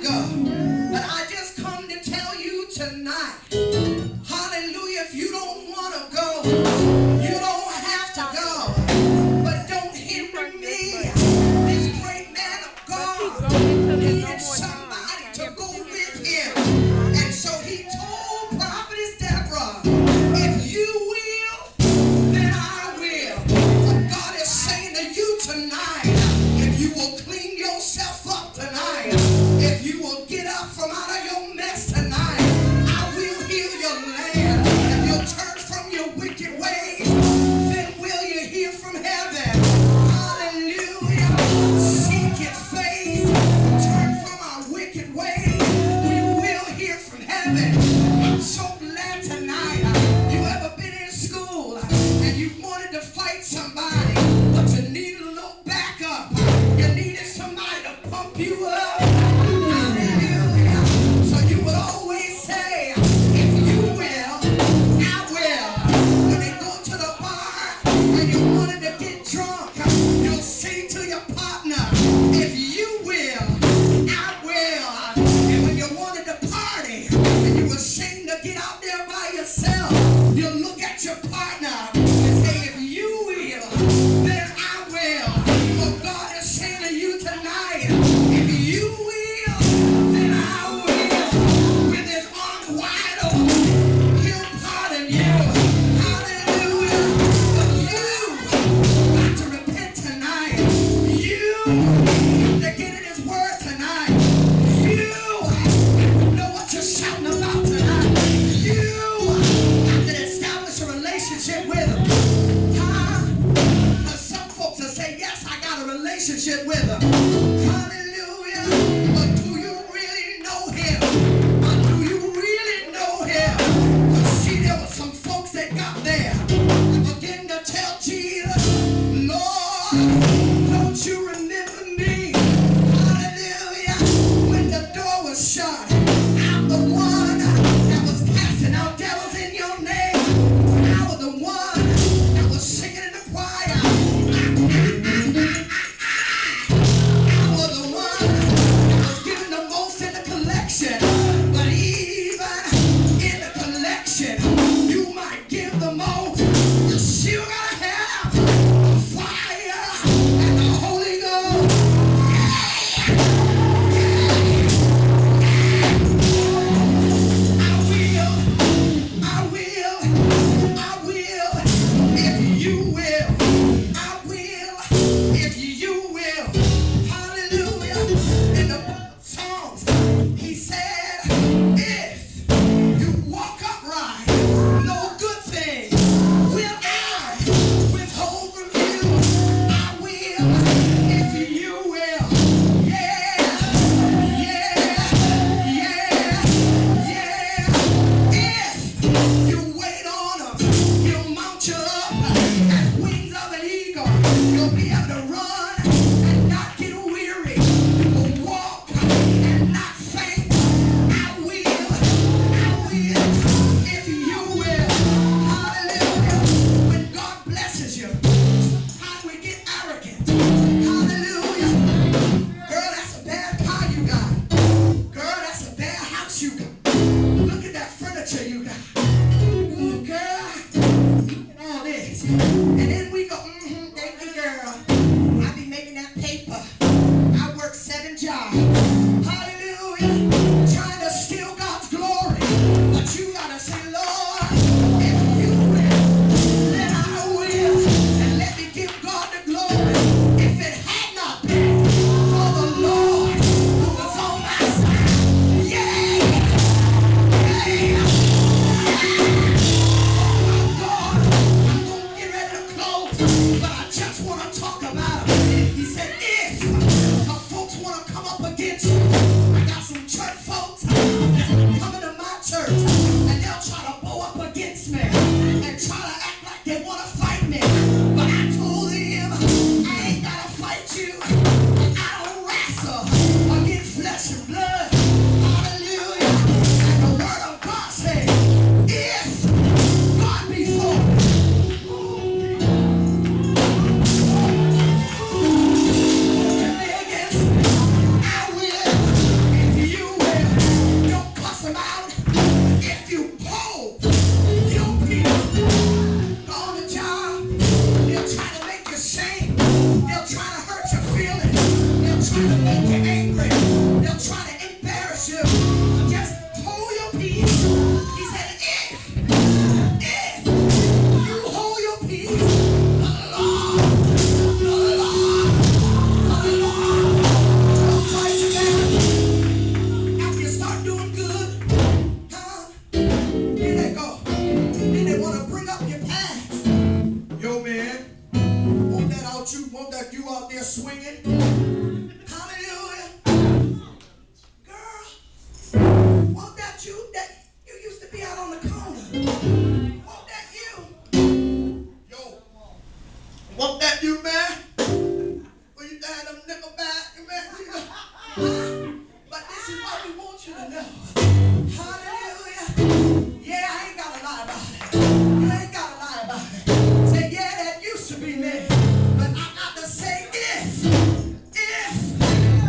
go. But I just come to tell you tonight, hallelujah, if you don't want to go, you don't have to go. But don't hinder me, this great man of God needed somebody to go with him. And so he told Prophetess Deborah, if you will, then I will. What God is saying to you tonight, if you will clean yourself up tonight, if you will get up from out of your mess tonight, I will heal your land. If you'll turn from your wicked ways, then will you hear from heaven. Hallelujah. Seek his face. Turn from our wicked ways. We will hear from heaven. I'm so glad tonight. You ever been in school and you wanted to fight somebody, but you needed a little backup. You needed somebody to pump you up. Hallelujah. So you would always say, if you will, I will. When they go to the bar and you wanted to get drunk, you'll say to your partner, if you will, I will. And when you wanted to party and you were ashamed to get out there by yourself, you'll look at your partner and say, if you will, then I will. What God is saying to you tonight, if you will, then I will. With his arms wide open, he'll pardon you. Hallelujah. But you got to repent tonight. You got to get in his word tonight. You know what you're shouting about tonight. You got to establish a relationship with him. Because some folks will say, yes, I got a relationship with him. Hallelujah. But do you really know him? Or do you really know him? But see, there were some folks that got there and began to tell Jesus, Lord, don't you remember me? Hallelujah. When the door was shut, I'm the one that was casting out devils in your name. I was the one that was singing in the choir. I was the one that was giving the most in the collection. But even in the collection, you might give the most. You still gotta have the fire and the Holy Ghost. I will, if you will. I will, if you will. Hallelujah. In the book of Psalms, he said, if you walk upright, no good thing will I withhold from you. I will, if you will. Yeah, yeah, yeah, yeah. If you wait on him, he'll mount you up as wings of an eagle. You'll be able to run and not get weary. You will walk and not faint. I will, if you will. Hallelujah. When God blesses you, sometimes we get arrogant. Hallelujah. Girl, that's a bad car you got. Girl, that's a bad house you got. Look at that furniture you got. Ooh, girl, look at all this. And then we go, thank you, girl. I be making that paper. I work 7 jobs. Hallelujah. Trying to steal God's glory. But you gotta say, Lord, if you will, then I will. And let me give God the glory. If it had not been for the Lord who was on my side. Yeah. Yeah. Oh my God. I'm gonna get ready to close, but I just want to talk about him. He said, if the folks want to come up against you, I got some church folks that's coming to my church, and they'll try to bow up against me and try to act like they want to fight me. But I told him, I ain't got to fight you. I don't wrestle against flesh and blood. Hallelujah. And the word of God says, if God be for me, I will, if you know. Hallelujah. Yeah, I ain't got to lie about it. You ain't got to lie about it. Say, yeah, that used to be me. But I got to say, if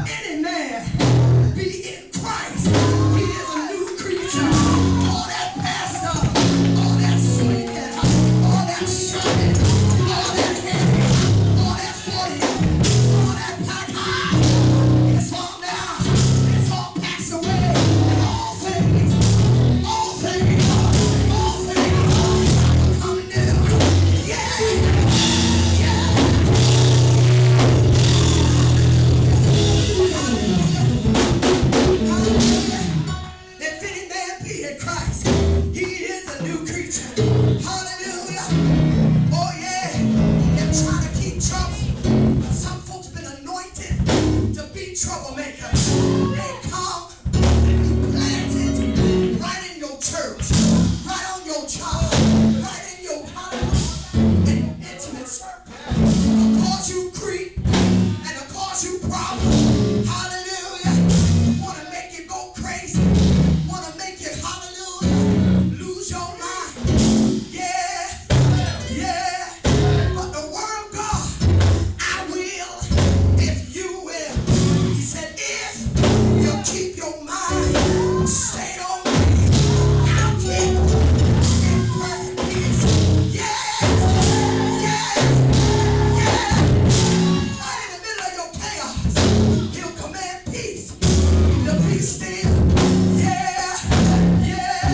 any man be in Christ, he is a new creature. All that pastor, all that sweethead, all that shouting, all that heavy, all that 40, all that pack, it's all now. It's all passed away. And all things come new. Yeah, yeah. If any man be in Christ, he is a new creature. Hallelujah. Oh yeah. They're trying to keep trouble. Some folks been anointed to be troublemakers. They come planted right in your church, right on your job, right in your house, in your intimate circle. It'll cause you grief and it'll cause you problems. Hallelujah. Want to make you go crazy. Want to make you, hallelujah, lose your mind. Yeah, yeah. But the word of God, I will if you will. He said, if you keep your mind stayed on me, I'll keep in perfect peace. Yeah, yeah, yeah. Right in the middle of your chaos, he'll command peace. The peace still. Yeah, yeah,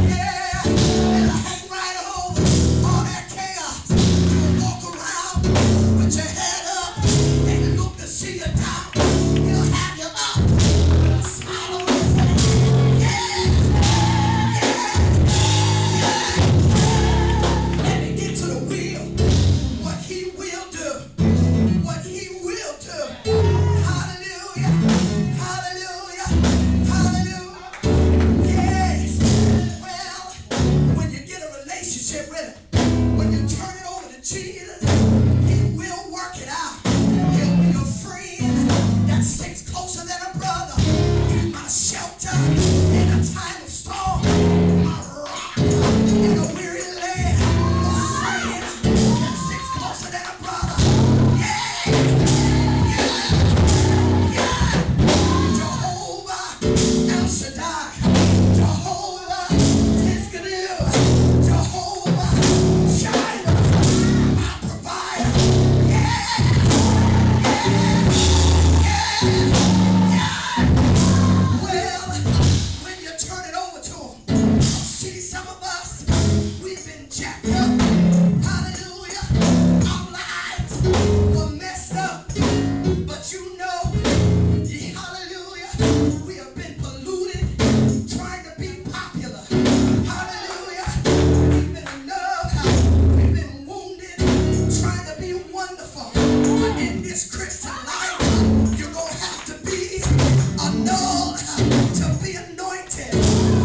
yeah. And I hang right over all that chaos. You'll walk around with your head up and look to see you down. He'll have you up with a smile on your face. Yeah, yeah, yeah. Let me get to the wheel. What he will do. What he will do. Hallelujah. Hallelujah. Hallelujah. Yes. Well, when you get a relationship with him, when you turn it over to Jesus, he will work it out. He'll be your friend that sticks closer than a brother. He's my shelter in a time of storm. My rock in a weary land. A friend that sticks closer than a brother. Yeah, yeah, yeah. Jehovah El Shaddai, Jehovah Tiskanu, Jehovah Jireh, my provider. Yeah, yeah, yeah. Well, when you turn it over to him, see, some of us, we've been jacked up. Hallelujah. Our lives were messed up. But you know, hallelujah, we have been polluted trying to be popular. Hallelujah. We've been in love. We've been wounded trying to be wonderful. But in this Christian life, you're going to have to be annulled to be anointed.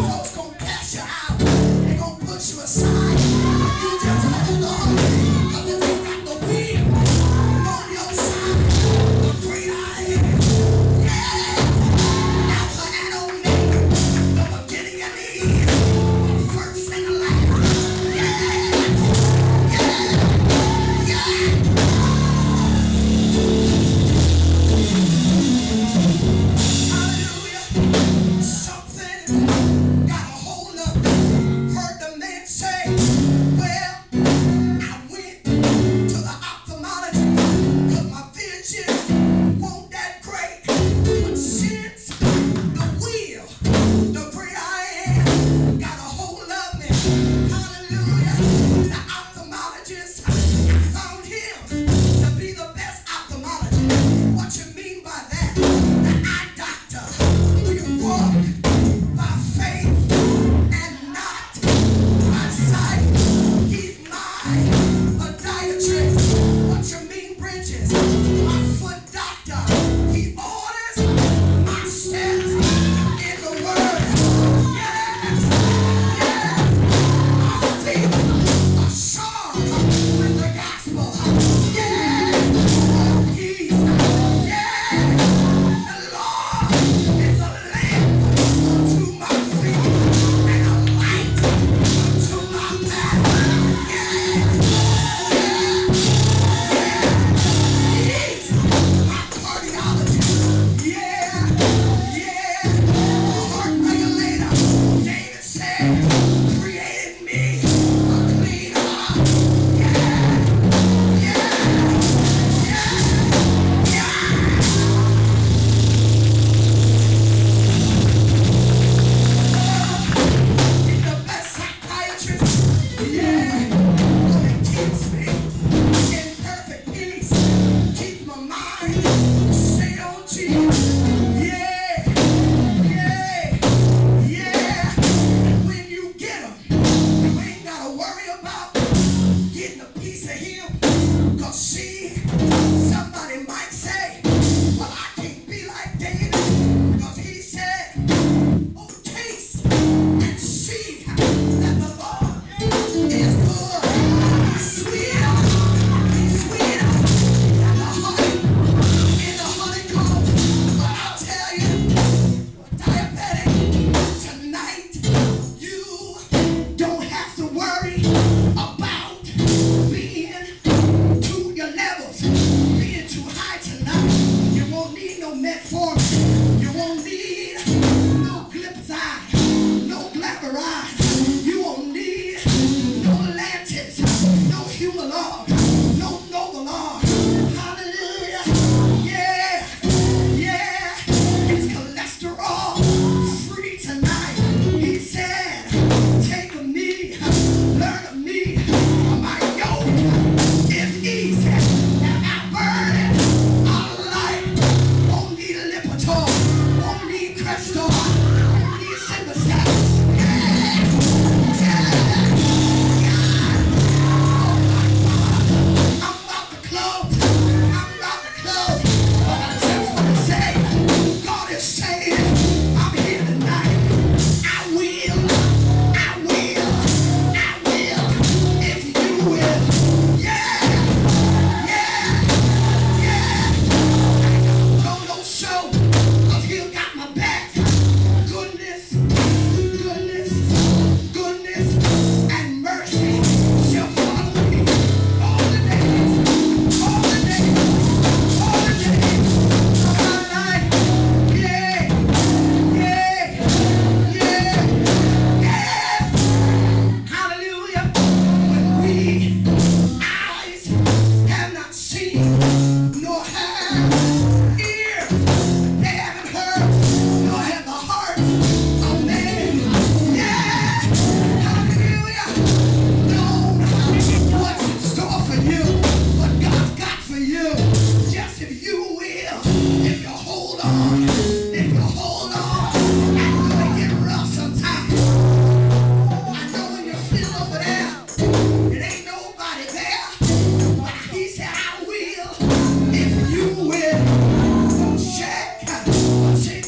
Folks going to cast you out. They're going to push you aside. You just hold on. Because if you got the wind on your side, the great I am. Yeah. Alpha and Omega. The beginning and the end. The first and the last. Yeah. Yeah. Yeah. Hallelujah.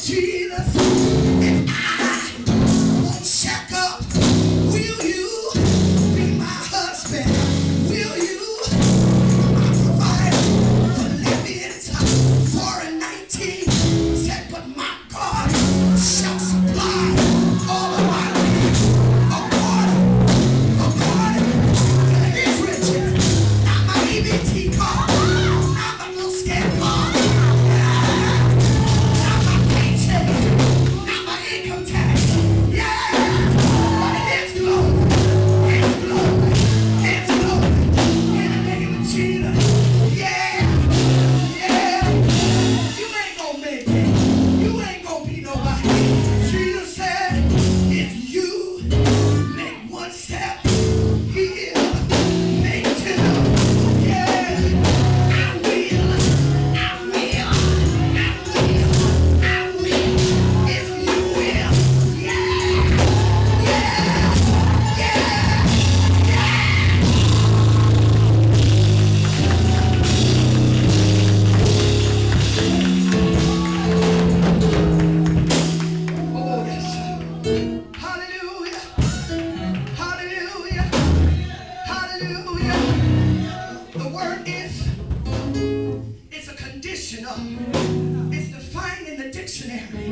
Jesus, if I won't check up, will you be my husband? Will you be my provider? Philippians 4:19 said, but my God shall supply all of my needs according to his riches. Not my EBT card, not my little scan card, not my paycheck, not my income tax. Yeah, but his glory, his glory, his glory. In the name of Jesus. Yeah, yeah. You ain't gonna make it. You ain't gonna be nobody. Jesus said, if you make one step, he'll make two. Yeah, I will, I will, I will, I will. If you will, yeah, yeah, yeah, yeah. Oh, yes. Hallelujah. Hallelujah. Hallelujah. The word is, it's a conditional. It's defined in the dictionary.